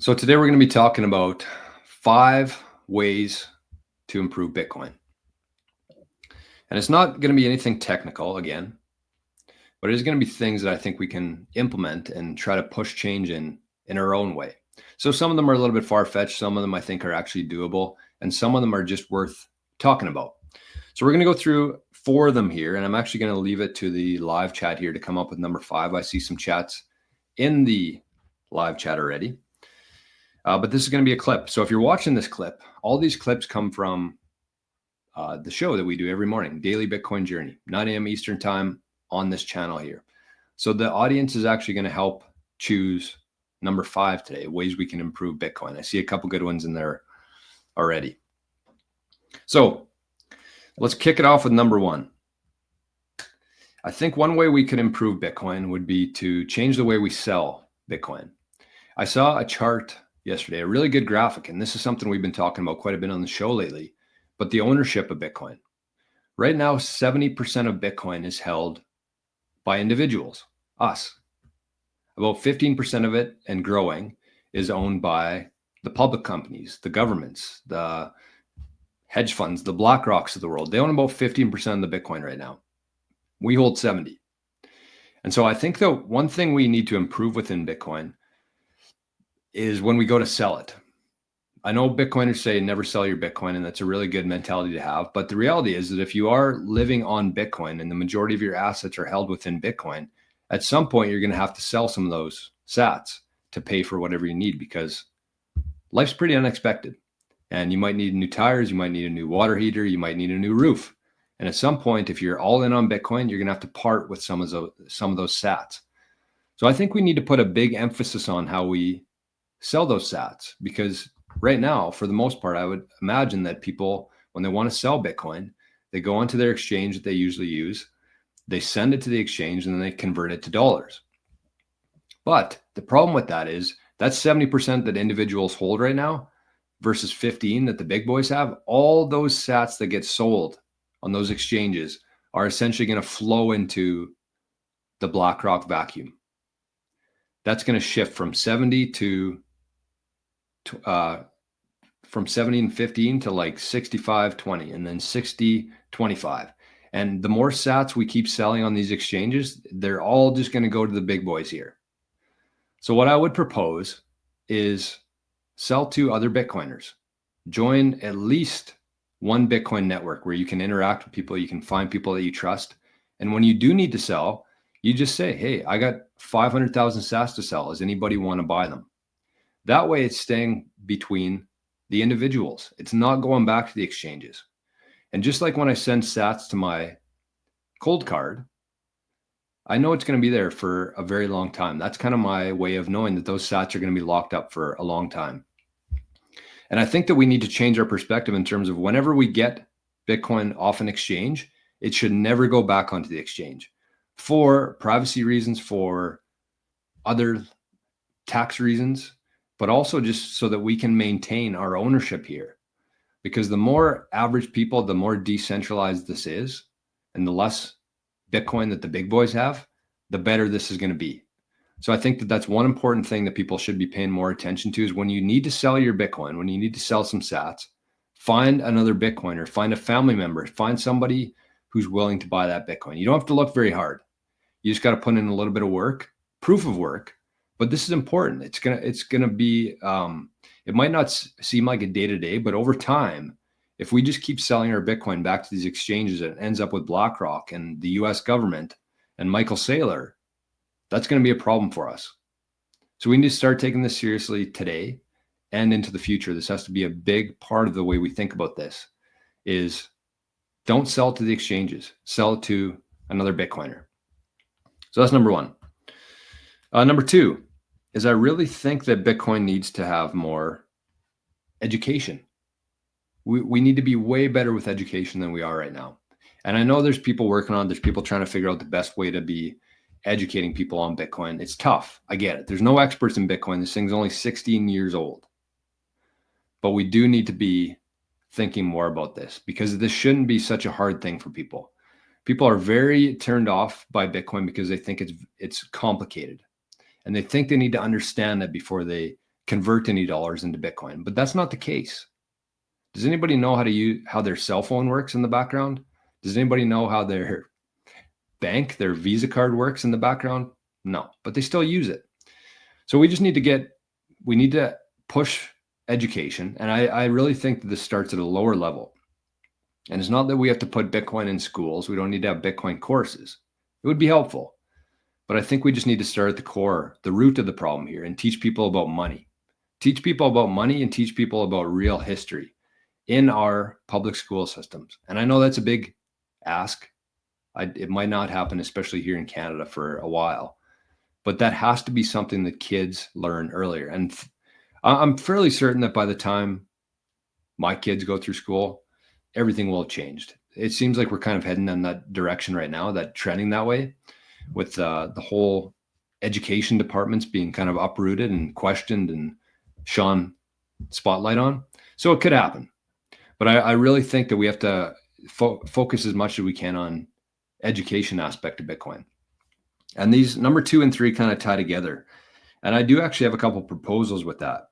So today we're going to be talking about 5 ways to improve Bitcoin. And it's not going to be anything technical again, but it is going to be things that I think we can implement and try to push change in our own way. So some of them are a little bit far-fetched, some of them I think are actually doable, and some of them are just worth talking about. So we're going to go through 4 of them here, and I'm actually going to leave it to the live chat here to come up with number 5. I see some chats in the live chat already. But this is going to be a clip. So if you're watching this clip, all these clips come from the show that we do every morning, Daily Bitcoin Journey, 9 a.m. Eastern Time on this channel here. So the audience is actually going to help choose number 5 today, ways we can improve Bitcoin. I see a couple good ones in there already. So let's kick it off with number 1. I think one way we could improve Bitcoin would be to change the way we sell Bitcoin. I saw a chart yesterday, a really good graphic, and this is something we've been talking about quite a bit on the show lately, but the ownership of Bitcoin. Right now, 70% of Bitcoin is held by individuals, us. About 15% of it, and growing, is owned by the public companies, the governments, the hedge funds, the BlackRocks of the world. They own about 15% of the Bitcoin right now. We hold 70. And so I think the one thing we need to improve within Bitcoin is when we go to sell it. I know Bitcoiners say never sell your Bitcoin, and that's a really good mentality to have. But the reality is that if you are living on Bitcoin and the majority of your assets are held within Bitcoin, at some point you're going to have to sell some of those sats to pay for whatever you need, because life's pretty unexpected. And you might need new tires, you might need a new water heater, you might need a new roof. And at some point, if you're all in on Bitcoin, you're going to have to part with some of those sats. So I think we need to put a big emphasis on how we sell those sats, because right now, for the most part, I would imagine that people, when they want to sell Bitcoin, they go onto their exchange that they usually use, they send it to the exchange, and then they convert it to dollars. But the problem with that is that's 70% that individuals hold right now versus 15 that the big boys have. All those sats that get sold on those exchanges are essentially going to flow into the BlackRock vacuum. That's going to shift from 70 and 15 to like 65, 20, and then 60, 25. And the more sats we keep selling on these exchanges, they're all just going to go to the big boys here. So what I would propose is sell to other Bitcoiners. Join at least one Bitcoin network where you can interact with people, you can find people that you trust. And when you do need to sell, you just say, hey, I got 500,000 sats to sell. Does anybody want to buy them? That way it's staying between the individuals. It's not going back to the exchanges. And just like when I send sats to my cold card, I know it's going to be there for a very long time. That's kind of my way of knowing that those sats are going to be locked up for a long time. And I think that we need to change our perspective in terms of whenever we get Bitcoin off an exchange, it should never go back onto the exchange for privacy reasons, for other tax reasons, but also just so that we can maintain our ownership here. Because the more average people, the more decentralized this is, and the less Bitcoin that the big boys have, the better this is going to be. So I think that that's one important thing that people should be paying more attention to, is when you need to sell your Bitcoin, when you need to sell some sats, find another Bitcoiner, find a family member, find somebody who's willing to buy that Bitcoin. You don't have to look very hard. You just got to put in a little bit of work, proof of work. But this is important. It's gonna be. It might not seem like a day-to-day, but over time, if we just keep selling our Bitcoin back to these exchanges, and it ends up with BlackRock and the U.S. government and Michael Saylor, that's going to be a problem for us. So we need to start taking this seriously today and into the future. This has to be a big part of the way we think about this. Is don't sell to the exchanges. Sell it to another Bitcoiner. So that's number 1. Number 2 is I really think that Bitcoin needs to have more education. We need to be way better with education than we are right now. And I know there's people working on it. There's people trying to figure out the best way to be educating people on Bitcoin. It's tough. I get it. There's no experts in Bitcoin. This thing's only 16 years old. But we do need to be thinking more about this, because this shouldn't be such a hard thing for people. People are very turned off by Bitcoin because they think it's complicated. And they think they need to understand that before they convert any dollars into Bitcoin, but that's not the case. Does anybody know how their cell phone works in the background? Does anybody know how their bank, their Visa card works in the background? No, but they still use it. So we just need to push education. And I really think that this starts at a lower level. And it's not that we have to put Bitcoin in schools. We don't need to have Bitcoin courses. It would be helpful. But I think we just need to start at the core, the root of the problem here, and teach people about money. Teach people about money and teach people about real history in our public school systems. And I know that's a big ask. It might not happen, especially here in Canada, for a while. But that has to be something that kids learn earlier. And I'm fairly certain that by the time my kids go through school, everything will have changed. It seems like we're kind of heading in that direction right now, that trending that way, with the whole education departments being kind of uprooted and questioned and shone spotlight on. So it could happen. But I really think that we have to focus as much as we can on education aspect of Bitcoin. And these number 2 and 3 kind of tie together. And I do actually have a couple proposals with that.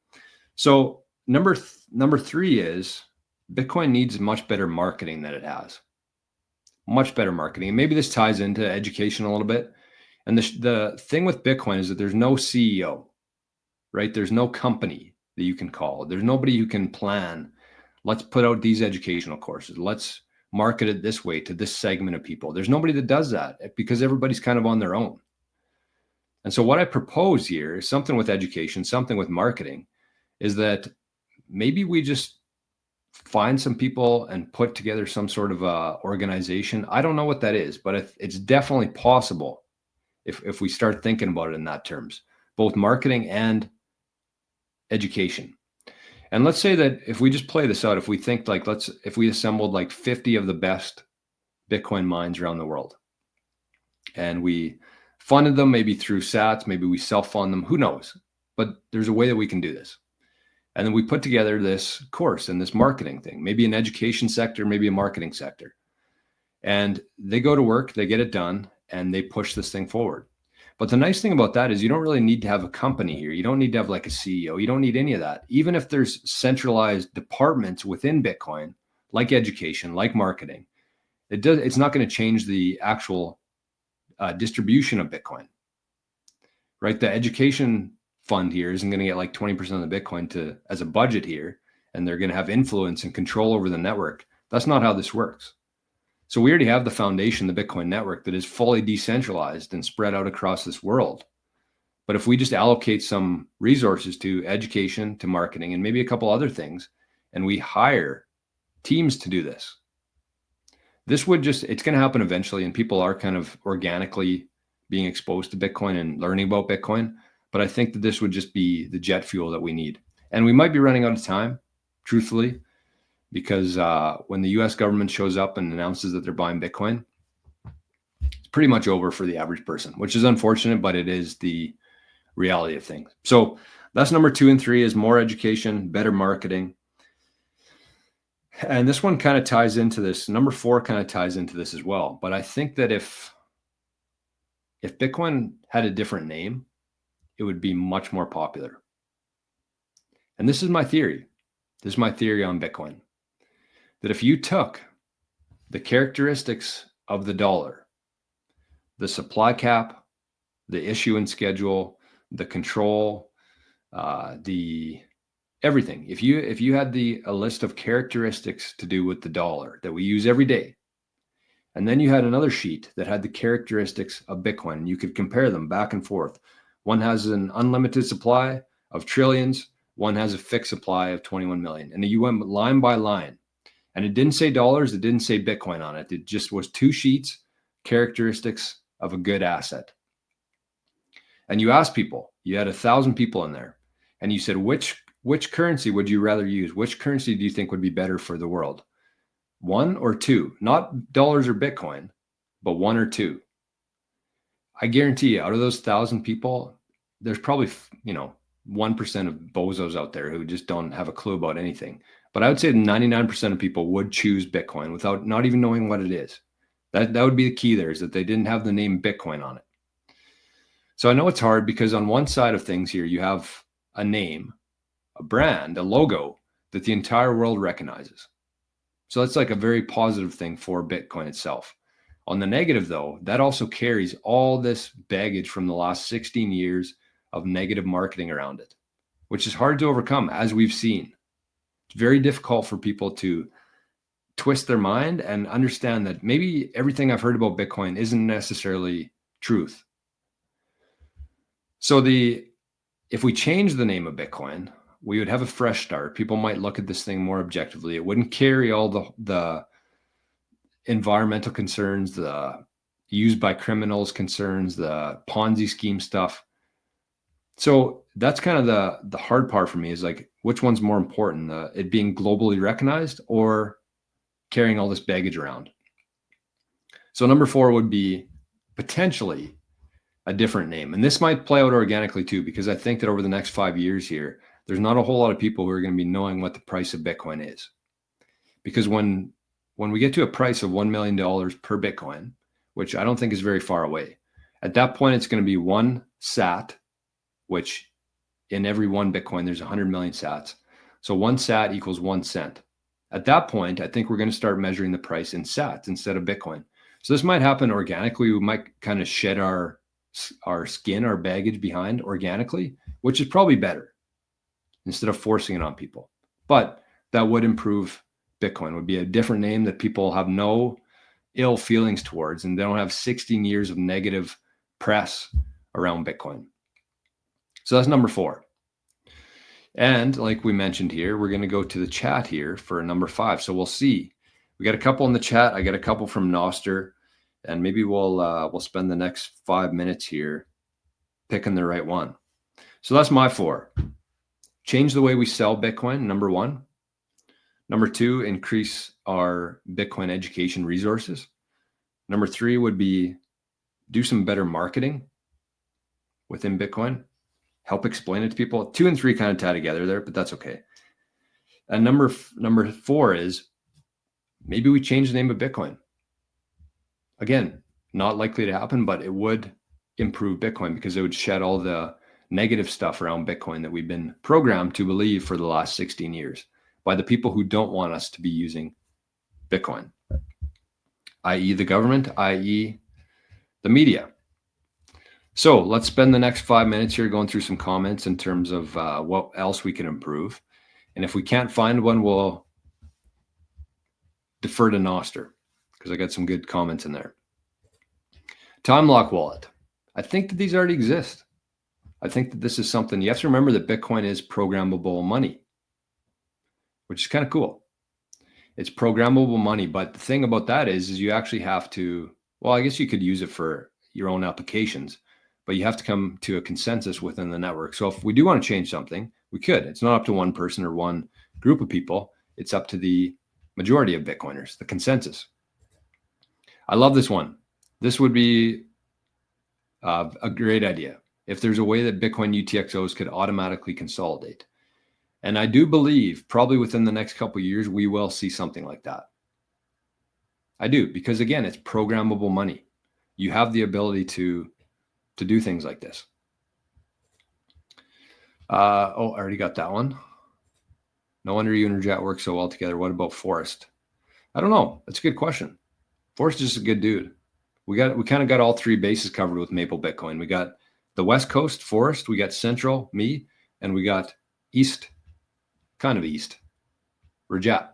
So number 3 is Bitcoin needs much better marketing than it has. Much better marketing. And maybe this ties into education a little bit. And the thing with Bitcoin is that there's no CEO, right? There's no company that you can call. There's nobody who can plan, let's put out these educational courses. Let's market it this way to this segment of people. There's nobody that does that because everybody's kind of on their own. And so what I propose here is something with education, something with marketing, is that maybe we just find some people and put together some sort of organization. I don't know what that is, but it's definitely possible if we start thinking about it in that terms, both marketing and education. And let's say that if we just play this out, if we think like, if we assembled like 50 of the best Bitcoin mines around the world and we funded them maybe through SATs, maybe we self-fund them, who knows? But there's a way that we can do this. And then we put together this course and this marketing thing, maybe an education sector, maybe a marketing sector. And they go to work, they get it done, and they push this thing forward. But the nice thing about that is you don't really need to have a company here. You don't need to have like a CEO. You don't need any of that. Even if there's centralized departments within Bitcoin, like education, like marketing, it's not going to change the actual distribution of Bitcoin, right? The education fund here isn't going to get like 20% of the Bitcoin as a budget here, and they're going to have influence and control over the network. That's not how this works. So we already have the foundation, the Bitcoin network, that is fully decentralized and spread out across this world. But if we just allocate some resources to education, to marketing, and maybe a couple other things, and we hire teams to do this, it's going to happen eventually, and people are kind of organically being exposed to Bitcoin and learning about Bitcoin. But I think that this would just be the jet fuel that we need. And we might be running out of time, truthfully, because when the US government shows up and announces that they're buying Bitcoin, it's pretty much over for the average person, which is unfortunate, but it is the reality of things. So that's number 2 and 3 is more education, better marketing. And this one kind of ties into this. Number 4 kind of ties into this as well. But I think that if Bitcoin had a different name, it would be much more popular. And this is my theory. This is my theory on Bitcoin. That if you took the characteristics of the dollar, the supply cap, the issuance schedule, the control, the everything. If you had a list of characteristics to do with the dollar that we use every day, and then you had another sheet that had the characteristics of Bitcoin, and you could compare them back and forth. One has an unlimited supply of trillions. One has a fixed supply of 21 million. And you went line by line. And it didn't say dollars. It didn't say Bitcoin on it. It just was 2 sheets, characteristics of a good asset. And you asked people, you had 1,000 people in there. And you said, which currency would you rather use? Which currency do you think would be better for the world? 1 or 2? Not dollars or Bitcoin, but 1 or 2. I guarantee you, out of those 1,000 people, there's probably 1% of bozos out there who just don't have a clue about anything. But I would say 99% of people would choose Bitcoin without not even knowing what it is. That would be the key there, is that they didn't have the name Bitcoin on it. So I know it's hard because on one side of things here, you have a name a brand, a logo that the entire world recognizes. So that's like a very positive thing for Bitcoin itself. On the negative, though, that also carries all this baggage from the last 16 years of negative marketing around it, which is hard to overcome, as we've seen. It's very difficult for people to twist their mind and understand that maybe everything I've heard about Bitcoin isn't necessarily truth. So if we change the name of Bitcoin, we would have a fresh start. People might look at this thing more objectively. It wouldn't carry all the environmental concerns, the used by criminals concerns, the Ponzi scheme stuff. So that's kind of the hard part for me, is like, which one's more important, it being globally recognized or carrying all this baggage around? So number 4 would be potentially a different name. And this might play out organically too, because I think that over the next 5 years here, there's not a whole lot of people who are going to be knowing what the price of Bitcoin is. Because when we get to a price of $1 million per Bitcoin, which I don't think is very far away, at that point, it's going to be 1 sat, which in every 1 Bitcoin, there's 100 million sats. So 1 sat equals 1 cent. At that point, I think we're going to start measuring the price in sats instead of Bitcoin. So this might happen organically. We might kind of shed our skin, our baggage behind organically, which is probably better instead of forcing it on people. But that would improve Bitcoin. Would be a different name that people have no ill feelings towards, and they don't have 16 years of negative press around Bitcoin. So that's number 4. And like we mentioned here, we're going to go to the chat here for number 5. So we'll see. We got a couple in the chat. I got a couple from Noster, and maybe we'll spend the next 5 minutes here picking the right one. So that's my 4. Change the way we sell Bitcoin, number 1. Number 2, increase our Bitcoin education resources. Number 3 would be do some better marketing within Bitcoin. Help explain it to people. 2 and 3 kind of tie together there, but that's okay. And number 4 is maybe we change the name of Bitcoin. Again, not likely to happen, but it would improve Bitcoin because it would shed all the negative stuff around Bitcoin that we've been programmed to believe for the last 16 years by the people who don't want us to be using Bitcoin, i.e. the government, i.e. the media. So let's spend the next 5 minutes here going through some comments in terms of what else we can improve. And if we can't find one, we'll defer to Noster because I got some good comments in there. Time lock wallet. I think that these already exist. I think that this is something you have to remember, that Bitcoin is programmable money, which is kind of cool. It's programmable money. But the thing about that is you actually have to, well, I guess you could use it for your own applications, but you have to come to a consensus within the network. So if we do want to change something, we could. It's not up to one person or one group of people. It's up to the majority of Bitcoiners, the consensus. I love this one. This would be a great idea if there's a way that Bitcoin UTXOs could automatically consolidate. And I do believe probably within the next couple of years, we will see something like that. I do, because again, it's programmable money. You have the ability to do things like this. I already got that one. No wonder you and Rajat work so well together. What about Forrest? I don't know. That's a good question. Forrest is just a good dude. We kind of got all 3 bases covered with Maple Bitcoin. We got the West Coast, Forrest. We got Central, me, and we got East, kind of East, Rajat.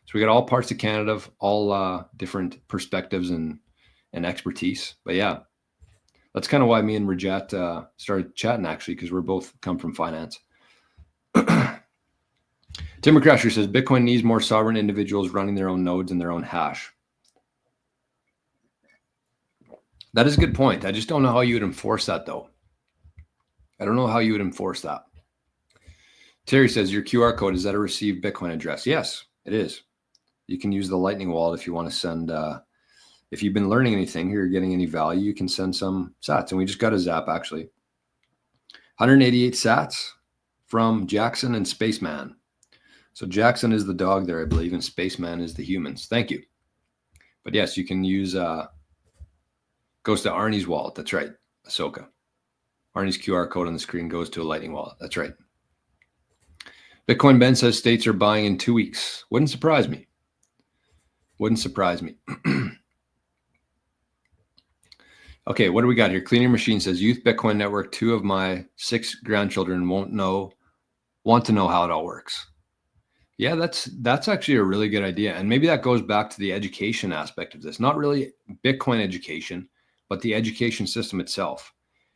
So we got all parts of Canada, all different perspectives and expertise. But yeah, that's kind of why me and Rajat started chatting, actually, because we're both come from finance. Timber Crasher says Bitcoin needs more sovereign individuals running their own nodes and their own hash. That is a good point. I just don't know how you would enforce that, though. I don't know how you would enforce that. Terry says your QR code, is that a received Bitcoin address? Yes, it is. You can use the Lightning wallet if you want to send, if you've been learning anything, you're getting any value, you can send some sats. And we just got a zap, actually. 188 sats from Jackson and Spaceman. So Jackson is the dog there, I believe, and Spaceman is the humans. Thank you. But yes, you can use, goes to Arnie's wallet. That's right, Ahsoka. Arnie's QR code on the screen goes to a Lightning wallet. That's right. Bitcoin Ben says states are buying in 2 weeks. Wouldn't surprise me. Wouldn't surprise me. Okay, what do we got here? Cleaning Machine says Youth Bitcoin Network. 2 of my 6 grandchildren want to know how it all works. Yeah, that's actually a really good idea. And maybe that goes back to the education aspect of this. Not really Bitcoin education, but the education system itself.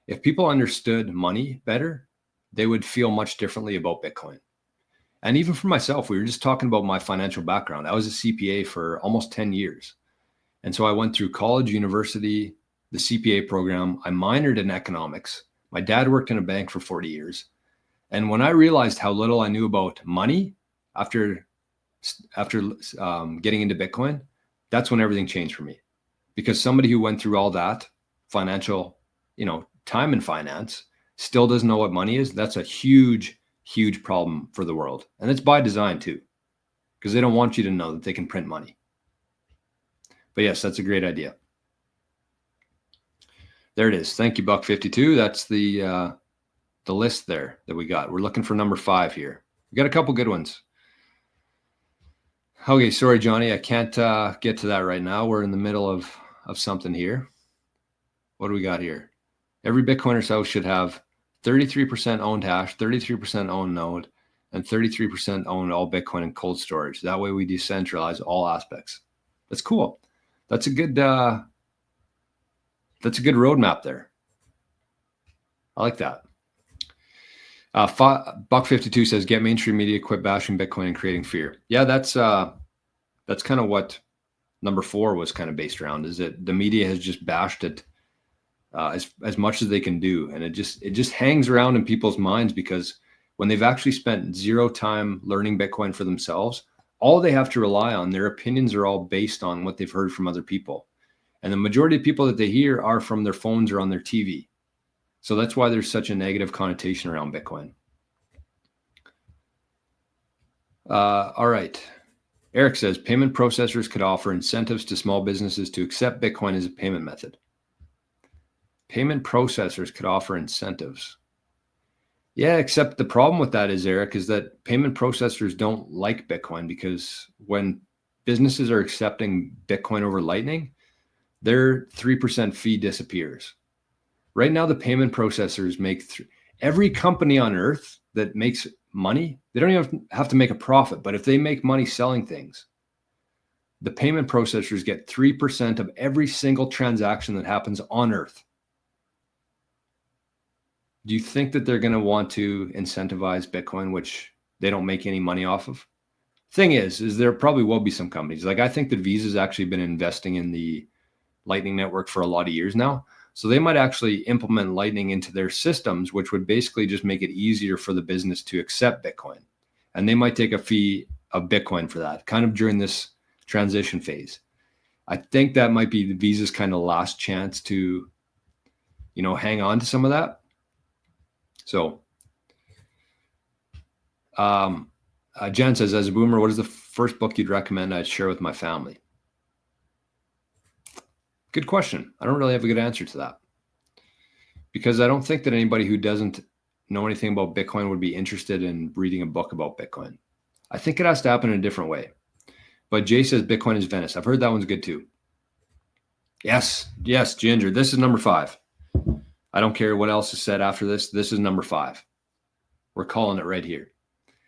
If people understood money better, they would feel much differently about Bitcoin. And even for myself, we were just talking about my financial background. I was a CPA for almost 10 years. And so I went through college, university, the CPA program. I minored in economics. My dad worked in a bank for 40 years. And when I realized how little I knew about money after getting into Bitcoin, that's when everything changed for me. Because somebody who went through all that financial, time in finance still doesn't know what money is. That's a huge, huge problem for the world. And it's by design too, because they don't want you to know that they can print money. But yes, that's a great idea. There it is. Thank you, Buck52. That's the list there that we got. We're looking for number 5 here. We got a couple good ones. Okay, sorry, Johnny. I can't get to that right now. We're in the middle of something here. What do we got here? Every Bitcoiner's house should have 33% owned hash, 33% owned node, and 33% owned all Bitcoin and cold storage. That way we decentralize all aspects. That's cool. That's a good roadmap there. I like that. Buck52 says, get mainstream media, quit bashing Bitcoin and creating fear. Yeah, that's kind of what number 4 was kind of based around, is that the media has just bashed it as much as they can do. And it just hangs around in people's minds, because when they've actually spent 0 time learning Bitcoin for themselves, all they have to rely on, their opinions are all based on what they've heard from other people. And the majority of people that they hear are from their phones or on their TV. So that's why there's such a negative connotation around Bitcoin. All right. Eric says, payment processors could offer incentives to small businesses to accept Bitcoin as a payment method. Payment processors could offer incentives. Yeah, except the problem with that is, Eric, is that payment processors don't like Bitcoin, because when businesses are accepting Bitcoin over Lightning, their 3% fee disappears. Right now, the payment processors make every company on earth that makes money, they don't even have to make a profit, but if they make money selling things, the payment processors get 3% of every single transaction that happens on earth. Do you think that they're going to want to incentivize Bitcoin, which they don't make any money off of? Thing is there probably will be some companies. Like, I think that Visa's actually been investing in the Lightning Network for a lot of years now. So they might actually implement Lightning into their systems, which would basically just make it easier for the business to accept Bitcoin. And they might take a fee of Bitcoin for that, kind of during this transition phase. I think that might be the Visa's kind of last chance to, hang on to some of that. So Jen says, as a boomer, what is the first book you'd recommend I'd share with my family? Good question. I don't really have a good answer to that, because I don't think that anybody who doesn't know anything about Bitcoin would be interested in reading a book about Bitcoin. I think it has to happen in a different way. But Jay says Bitcoin is Venice. I've heard that one's good too. Yes, Ginger. This is number 5. I don't care what else is said after this. This is number 5. We're calling it right here,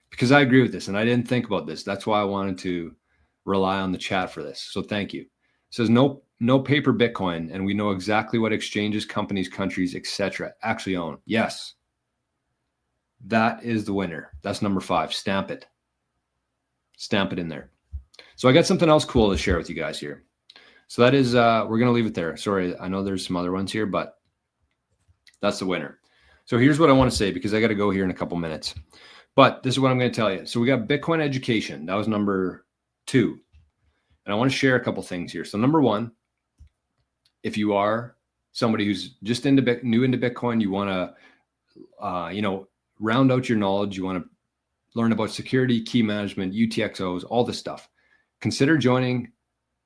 because I agree with this, and I didn't think about this. That's why I wanted to rely on the chat for this. So thank you. It says no paper Bitcoin, and we know exactly what exchanges, companies, countries, etc. actually own. Yes, that is the winner. That's number 5. Stamp it in there. So I got something else cool to share with you guys here. So that is, we're going to leave it there. Sorry, I know there's some other ones here, but that's the winner. So here's what I want to say, because I got to go here in a couple minutes. But this is what I'm going to tell you. So we got Bitcoin education. That was number 2. And I want to share a couple things here. So number 1, if you are somebody who's just new into Bitcoin, you want to, round out your knowledge. You want to learn about security, key management, UTXOs, all this stuff. Consider joining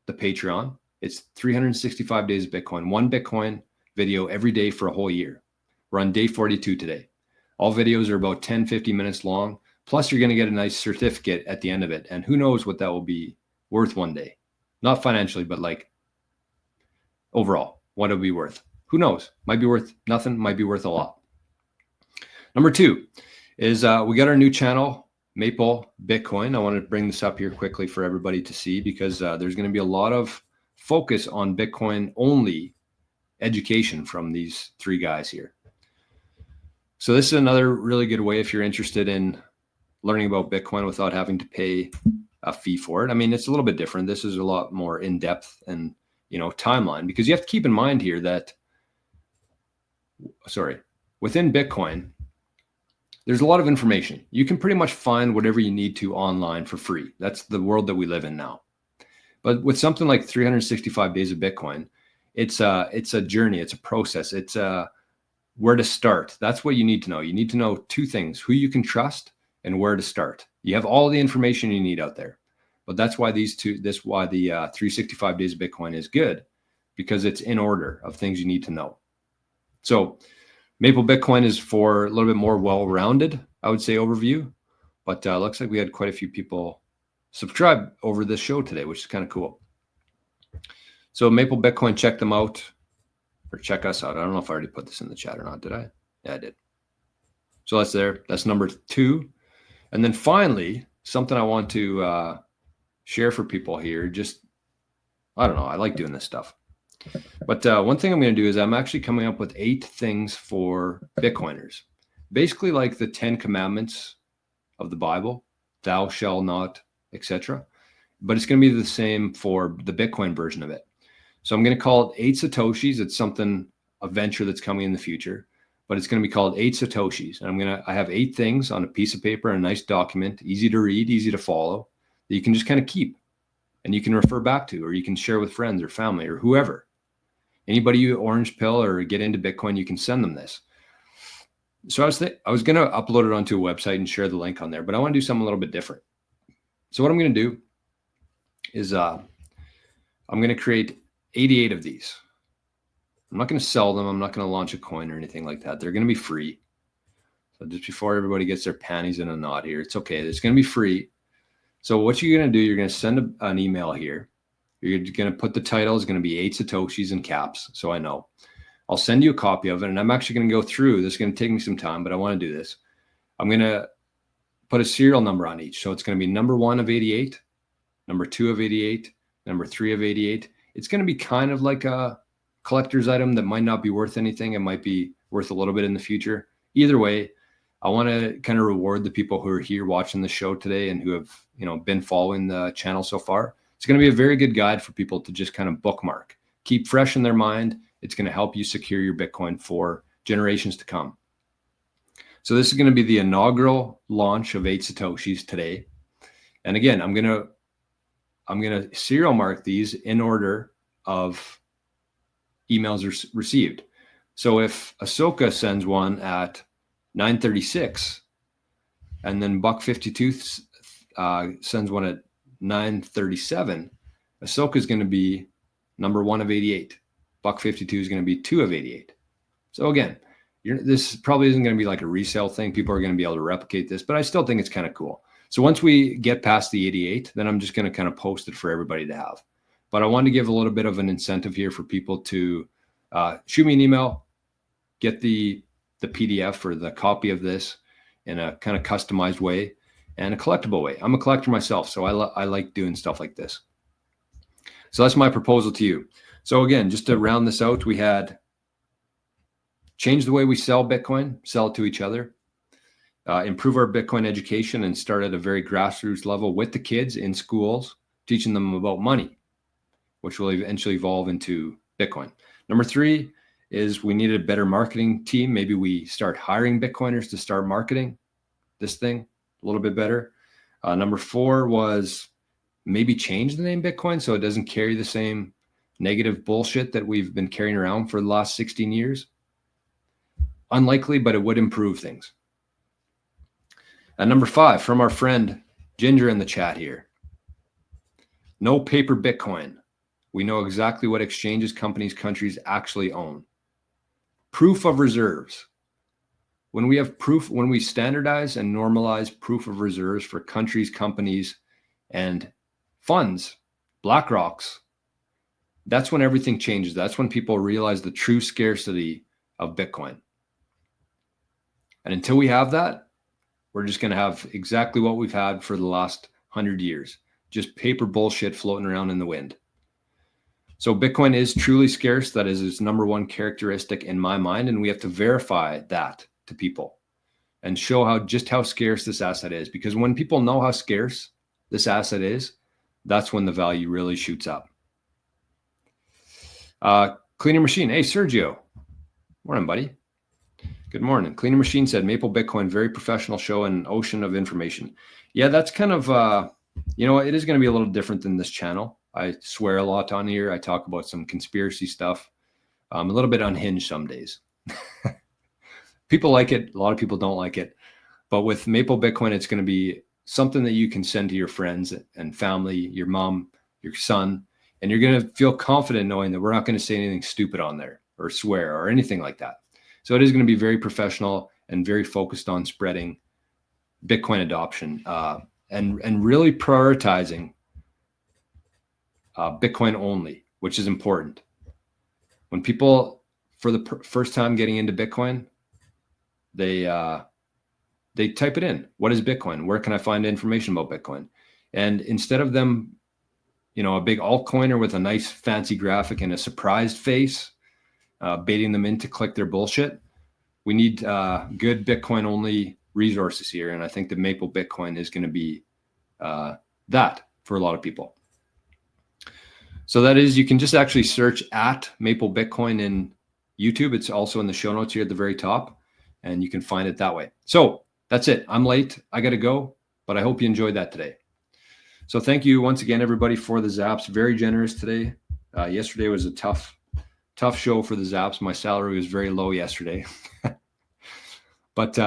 the Patreon. It's 365 days of Bitcoin, 1 Bitcoin video every day for a whole year. We're on day 42 today. All videos are about 10, 50 minutes long. Plus, you're going to get a nice certificate at the end of it. And who knows what that will be worth one day. Not financially, but like overall, what it'll be worth. Who knows? Might be worth nothing, might be worth a lot. Number 2 is we got our new channel, Maple Bitcoin. I want to bring this up here quickly for everybody to see, because there's going to be a lot of focus on Bitcoin only education from these 3 guys here. So this is another really good way if you're interested in learning about Bitcoin without having to pay a fee for it. I mean, it's a little bit different. This is a lot more in depth and, timeline, because you have to keep in mind here that, within Bitcoin, there's a lot of information. You can pretty much find whatever you need to online for free. That's the world that we live in now. But with something like 365 days of Bitcoin, it's a journey, it's a process, it's where to start. That's what you need to know. You need to know 2 things: who you can trust and where to start. You have all the information you need out there. But that's why the 365 days of Bitcoin is good, because it's in order of things you need to know. So Maple Bitcoin is for a little bit more well-rounded, I would say, overview. But looks like we had quite a few people subscribe over this show today, which is kind of cool. So Maple Bitcoin, check them out, or check us out. I don't know if I already put this in the chat or not. Did I? Yeah, I did. So that's there. That's number 2. And then finally, something I want to share for people here. Just, I don't know, I like doing this stuff. But one thing I'm going to do is I'm actually coming up with 8 things for Bitcoiners. Basically like the 10 commandments of the Bible, thou shalt not, etc. But it's going to be the same for the Bitcoin version of it. So I'm going to call it 8 Satoshis. It's a venture that's coming in the future, but it's going to be called 8 Satoshis. And I have 8 things on a piece of paper, a nice document, easy to read, easy to follow, that you can just kind of keep and you can refer back to, or you can share with friends or family or whoever. Anybody you orange pill or get into Bitcoin, you can send them this. So I was going to upload it onto a website and share the link on there, but I want to do something a little bit different. So what I'm going to do is I'm going to create 88 of these. I'm not going to sell them. I'm not going to launch a coin or anything like that. They're going to be free. So just before everybody gets their panties in a knot here, it's okay. It's going to be free. So what you're going to do, you're going to send an email here. You're going to put the title is going to be 8 Satoshis in caps. So I know. I'll send you a copy of it, and I'm actually going to go through. This is going to take me some time, but I want to do this. I'm going to put a serial number on each. So it's going to be number 1 of 88, number 2 of 88, number 3 of 88. It's going to be kind of like a collector's item that might not be worth anything. It might be worth a little bit in the future. Either way, I want to kind of reward the people who are here watching the show today and who have, been following the channel so far. It's going to be a very good guide for people to just kind of bookmark, keep fresh in their mind. It's going to help you secure your Bitcoin for generations to come. So this is going to be the inaugural launch of 8 Satoshis today. And again, I'm going to serial mark these in order of emails received. So if Ahsoka sends one at 9:36, and then Buck52 sends one at 9:37, Ahsoka is going to be number 1 of 88. Buck52 is going to be 2 of 88. So again, this probably isn't going to be like a resale thing. People are going to be able to replicate this, but I still think it's kind of cool. So once we get past the 88, then I'm just going to kind of post it for everybody to have. But I wanted to give a little bit of an incentive here for people to shoot me an email, get the PDF or the copy of this in a kind of customized way and a collectible way. I'm a collector myself, so I like doing stuff like this. So that's my proposal to you. So again, just to round this out, we had change the way we sell Bitcoin, sell it to each other, improve our Bitcoin education and start at a very grassroots level with the kids in schools, teaching them about money, which will eventually evolve into Bitcoin. Number 3 is we needed a better marketing team. Maybe we start hiring Bitcoiners to start marketing this thing a little bit better. Number 4 was maybe change the name Bitcoin so it doesn't carry the same negative bullshit that we've been carrying around for the last 16 years. Unlikely, but it would improve things. And number 5, from our friend Ginger in the chat here. No paper Bitcoin. We know exactly what exchanges, companies, countries actually own. Proof of reserves. when we have proof, when we standardize and normalize proof of reserves for countries, companies, and funds, BlackRock's, that's when everything changes. That's when people realize the true scarcity of Bitcoin. And until we have that, we're just going to have exactly what we've had for the last 100 years, just paper bullshit floating around in the wind. So Bitcoin is truly scarce. That is its number one characteristic in my mind. And we have to verify that to people and show just how scarce this asset is. Because when people know how scarce this asset is, that's when the value really shoots up. Cleaner Machine. Hey, Sergio. Morning, buddy. Good morning. Cleaner Machine said, Maple Bitcoin, very professional show and ocean of information. Yeah, that's kind of, it is going to be a little different than this channel. I swear a lot on here. I talk about some conspiracy stuff. I'm a little bit unhinged some days. People like it. A lot of people don't like it. But with Maple Bitcoin, it's going to be something that you can send to your friends and family, your mom, your son, and you're going to feel confident knowing that we're not going to say anything stupid on there or swear or anything like that. So it is going to be very professional and very focused on spreading Bitcoin adoption and really prioritizing Bitcoin only, which is important. When people, for the first time getting into Bitcoin, they type it in. What is Bitcoin? Where can I find information about Bitcoin? And instead of them, a big altcoiner with a nice fancy graphic and a surprised face, baiting them in to click their bullshit, we need good Bitcoin only resources here. And I think that Maple Bitcoin is going to be that for a lot of people. So that is, you can just actually search at Maple Bitcoin in YouTube. It's also in the show notes here at the very top, and you can find it that way. So that's it. I'm late. I got to go, but I hope you enjoyed that today. So thank you once again, everybody, for the Zaps. Very generous today. Yesterday was a tough show for the Zaps. My salary was very low yesterday. But